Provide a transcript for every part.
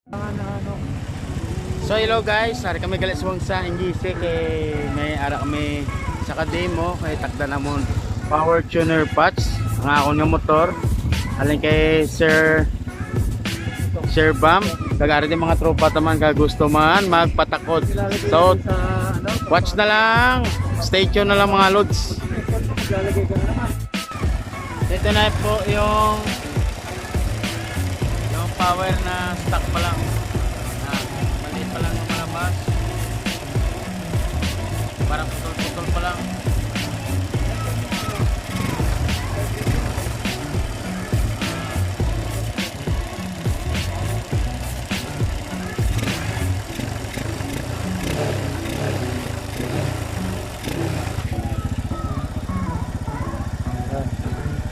So hello guys, hari kami galit sa NGC kay may ara kami sa kademo kay takda namon power tuner patch ang akong nga motor alin kay Sir Bam kagari din mga tropa taman ka gusto man magpatakod. So watch na lang, stay tuned na lang mga lods. Ito na po yung power na stock pa lang. Maliit pa lang yung malabas. Parang putol-putol pa lang.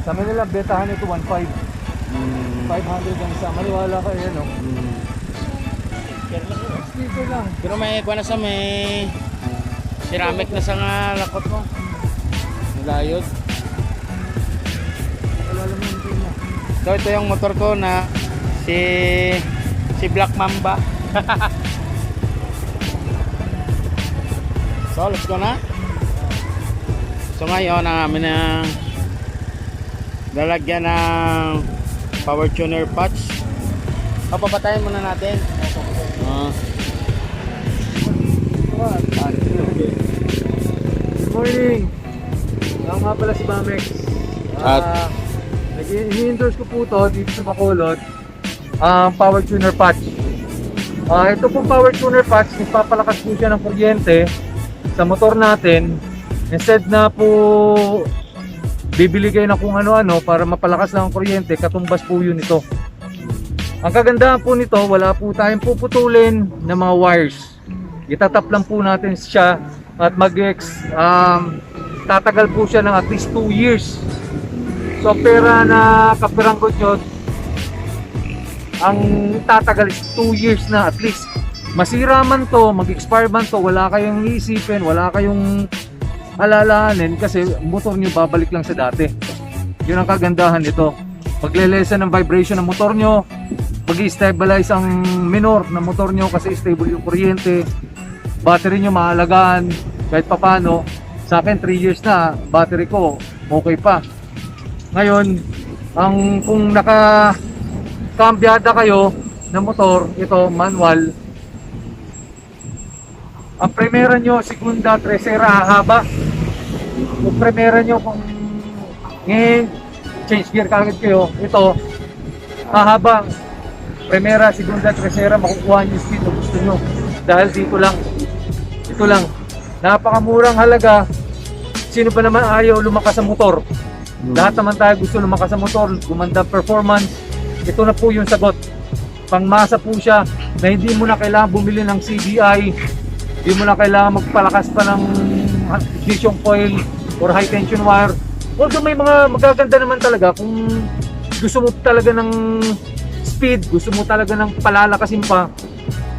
Sa Manila, betahan ito 1.5. 500 ang isa. Maniwala ka yan, no? Sticker lang. Pero may kuha na sa may ceramic na sa nga lakot mo. Nilayod. Wala lang yung pin mo. So ito yung motor ko na si Black Mamba. So let's go na. So ngayon ang amin na lalagyan ng power tuner patch. Papapatayin muna natin. Good morning! Ako nga pala si Bamex. At Nag-i-endorse ko po ito dito sa Bacolod. Power tuner patch. Ito pong power tuner patch, nagpapalakas po siya ng kuryente sa motor natin. Instead na po bibili kayo na kung ano-ano para mapalakas lang ang kuryente, katumbas po yun ito. Ang kagandahan po nito, wala po tayong puputulin ng mga wires. Itatap lang po natin siya at tatagal po siya ng at least 2 years. So pera na kapiranggot nyo, ang tatagal is 2 years na at least. Masira man to, mag-expire man to, wala kayong iisipin, wala kayong alalahanin kasi motor nyo babalik lang sa dati. Yun ang kagandahan nito. Magle-lessen ng vibration ng motor nyo, mag-stabilize ang minor na motor nyo kasi stable yung kuryente. Battery nyo mahalagaan kahit papano. Sa akin 3 years na, battery ko okay pa. Ngayon, kung naka-kambyada kayo ng motor, ito manual, ang primera nyo, segunda, tercera, haba. Yung primera nyo kung ngayon, change gear kagad kayo, ito, hahaba. Primera, segunda, tercera, makukuha nyo yung speed na gusto nyo. Dahil dito lang, ito lang. Napakamurang halaga. Sino ba naman ayaw lumakas sa motor? Lahat naman tayo gusto lumakas sa motor, gumanda performance. Ito na po yung sagot. Pangmasa po siya na hindi mo na kailangan bumili ng CDI. Hindi mo na kailangan magpalakas pa ng ignition coil or high tension wire. Although may mga magaganda naman talaga kung gusto mo talaga ng speed, gusto mo talaga ng palalakasin pa,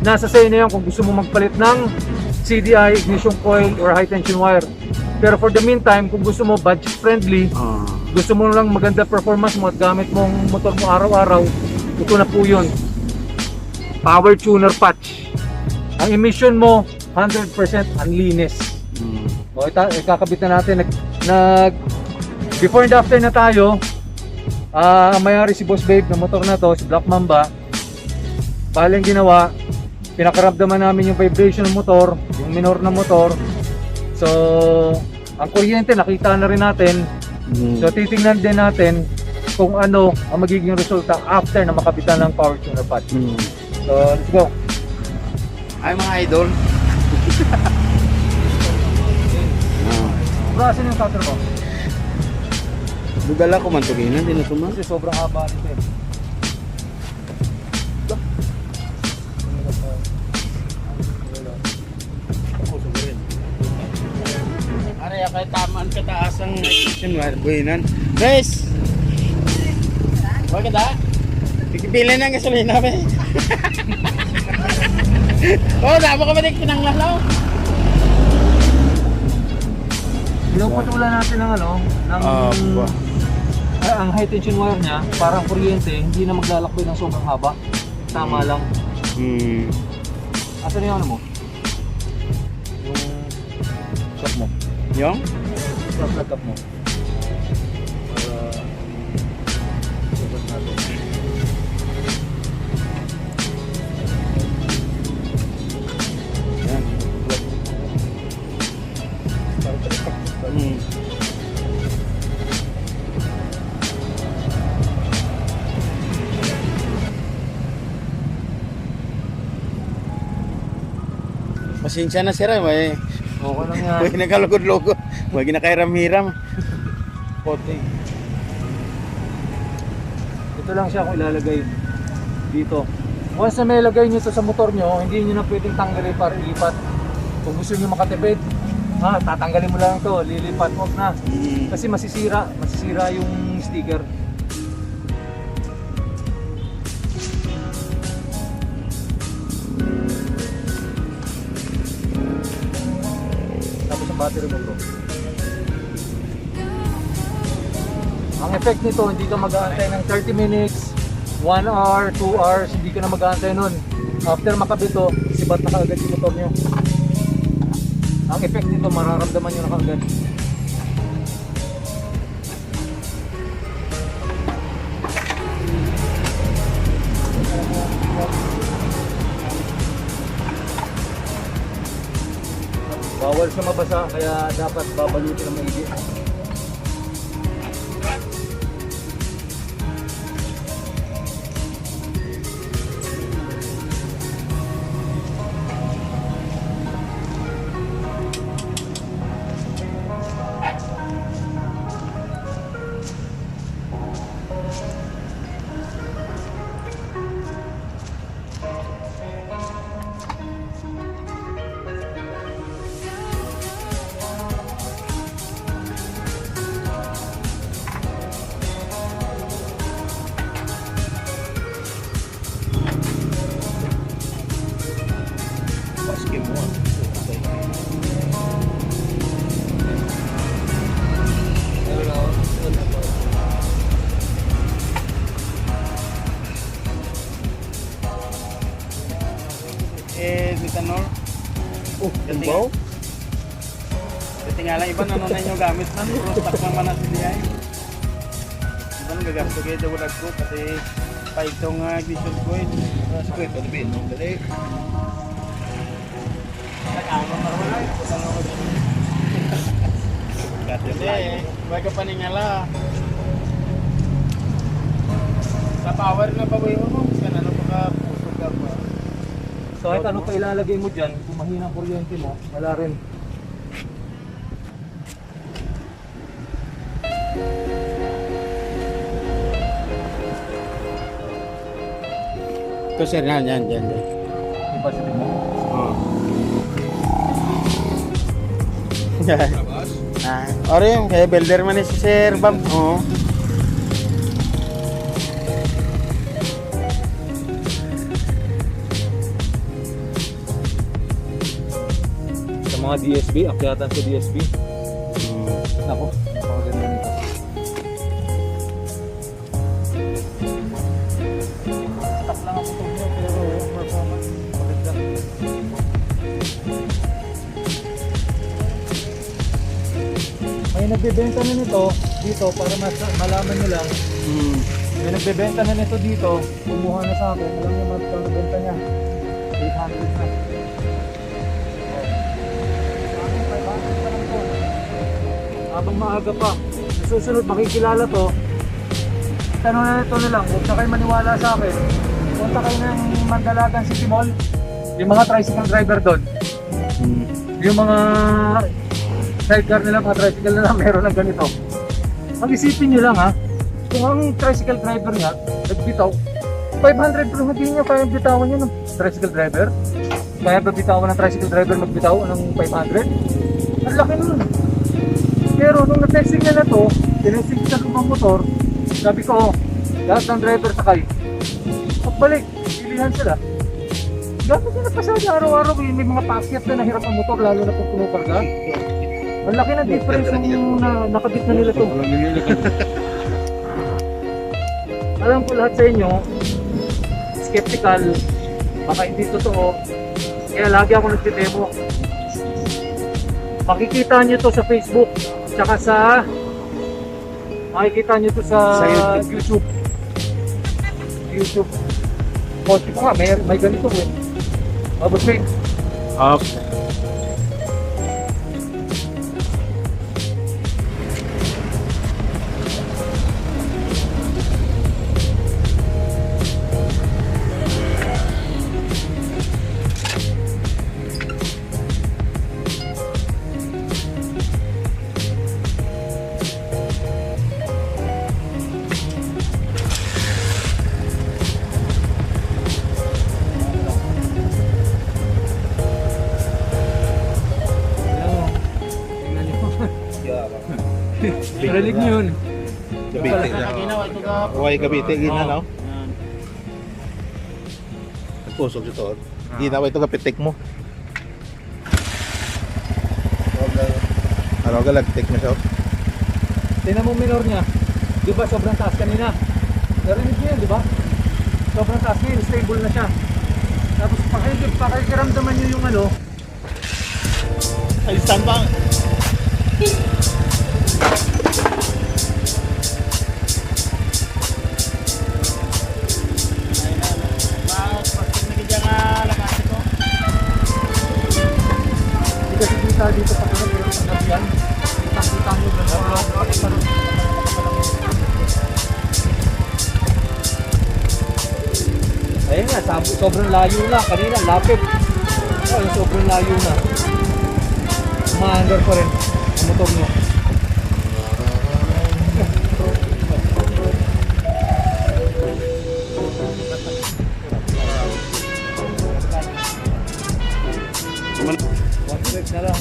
nasa sa'yo na yan kung gusto mo magpalit ng CDI, ignition coil or high tension wire. Pero for the meantime, kung gusto mo budget friendly, gusto mo lang maganda performance mo at gamit mong motor mo araw-araw, ito na po yun. Power tuner patch. Ang emission mo 100% unlinis. O ikakabit na natin. Before and after na tayo. Mayari si Boss Babe na motor na to, si Black Mamba. Paling ginawa, pinakaramdaman namin yung vibration ng motor, yung minor na motor. So ang kuryente nakita na rin natin. So titingnan din natin kung ano ang magiging resulta after na makabitan ng power tuner patch. So let's go. ay mga idol. Brasin yung cutter ko. Dudala ko man tuginan din na tumas. Kasi sobrang haba nito eh. Are kay tamaan kataas ang ignition wire buhinan. Guys. Wag da. Pipili na ang gasolina ba? Oh, damo ka ba dik pinanglalaw? Pinupatulan natin ng ang high tension wire niya, parang kuryente, hindi na maglalakbay ng sobrang haba. Tama lang. Hmm. Asan yung ano mo? Yung cup mo. Yung? Cup mo. Para sabat natin. Yan. Para sa Hmm. Pasensya na sir, may okay lang yan. may nakalugod-lugod. May ginakairam-hiram. Pote. Ito lang siya kung ilalagay dito. Once na may lagay nyo ito sa motor nyo, hindi nyo na pwedeng tanggalin para ilipat. Kung gusto nyo makatipid, tatanggalin mo lang ito, lilipat mo na. Hmm. Kasi masisira yung sticker. Tapos ang battery mo, bro. Ang effect nito, hindi ka mag-aantay ng 30 minutes, 1 hour, 2 hours, hindi ka na mag-aantay nun. After makabito, sibat na kaagad yung motor nyo. Ang effect nito, mararamdaman nyo na kaagad. Bawal siya mabasa, kaya dapat babalutin ng maigi. Basket mo. Methanol. Oh, Dating- Tingala iba na nung nyo gamit na. Puro stock ng manas niya. Iba nung gagasto kayo daw ko kasi pa itong ignition coil. Sakit, ano ba yun? Dali. Nag-amon na wala. Hindi, huwag ka paningala. Sa power na babayo mo, kasi ano pa ka puso ka pa. So kahit ano pa ilalagay mo dyan, kung mahina ang kuryente mo, wala rin. Ito sir, yan. Di ba sabi mo? Oo. Oro yung kaya builder man si Sir Bam. Oo. Sa mga DSB, akyatan sa DSB. Nako, napakaganda nito. Stock lang ang motor nyo, pero yung performance, maganda. May nagbebenta na nito dito para malaman nyo lang. May nagbebenta na nito dito, kumuha na sa akin. Alam niyo magkano ang benta niya? 800 na. Habang maaga pa, sa susunod makikilala to. Tanong na ito na lang, huwag na kayo maniwala sa akin. Punta kayo ng Mandalagan City Mall, yung mga tricycle driver doon. Yung mga sidecar nila, mga tricycle nila, meron lang ganito. Mag-isipin nyo lang ha, kung ang tricycle driver niya, nagbitaw, 500 pero hindi niya kaya bitawan yun ng tricycle driver. Kaya ba bitawan ng tricycle driver magbitaw ng 500? Ang laki nun. Pero nung na-testing niya na to, tinesting sa lumang motor, sabi ko, lahat ng driver sakay. Pagbalik, pilihan sila. Gano'n din napasada araw-araw, may mga pasyat na nahirap ang motor, lalo na kung pumukarga. Ang laki ng difference nung nakabit na nila to. Alam ko lahat sa inyo, skeptical, baka hindi totoo. Kaya lagi ako nagdidemo. Makikita nyo to sa Facebook, tsaka makikita nyo to sa, Sa YouTube. YouTube. Post ko nga, may ganito eh. Abot eh. Okay. Rinig nyo yun. Gabite na. Huwag gabite, gina no? Pusog ito. Ginawa ito kapitik mo. Ano ka lagtik mo siya? Tingnan mo minor niya. Di ba sobrang taas kanina? Narinig niyo yan, di ba? Sobrang taas ngayon, stable na siya. Tapos pakikiramdaman niyo yung ano. Ay, stand bang? Hindi kasi kita dito sa kanila, pero sa nabiyan. Kita mo doon. Ayun nga, sobrang layo na. Kanina, lapit. Oh, sobrang layo na. Umaandar pa rin ang motor nyo. One break na lang.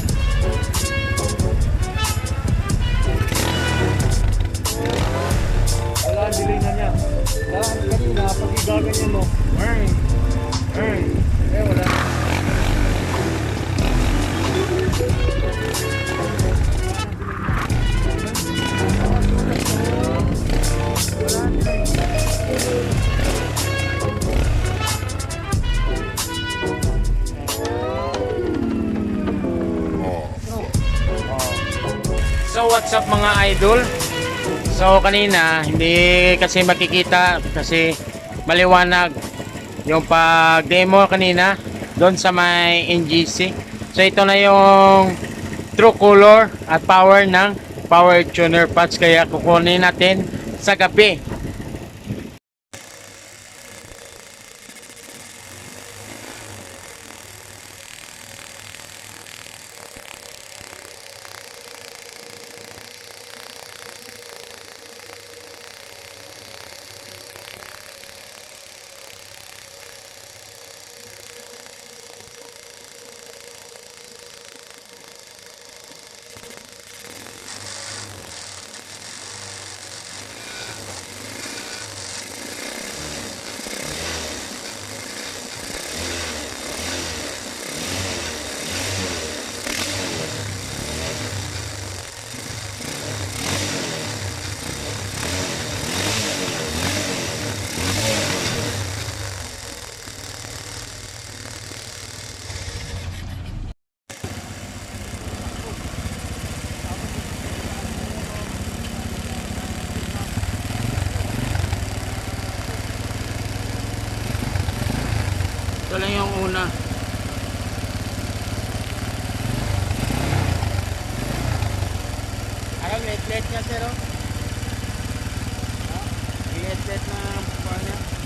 Wala, ang delay na niya. Dahil kanina, pag igaganyan mo, wala. So what's up mga idol? So kanina hindi kasi makikita kasi maliwanag yung pag-demo kanina doon sa may NGC. So ito na yung true color at power ng power tuner patch, kaya kukunin natin sa gabi. Ito lang yung una. Ayun, late niya sir, oh. Late na po niya.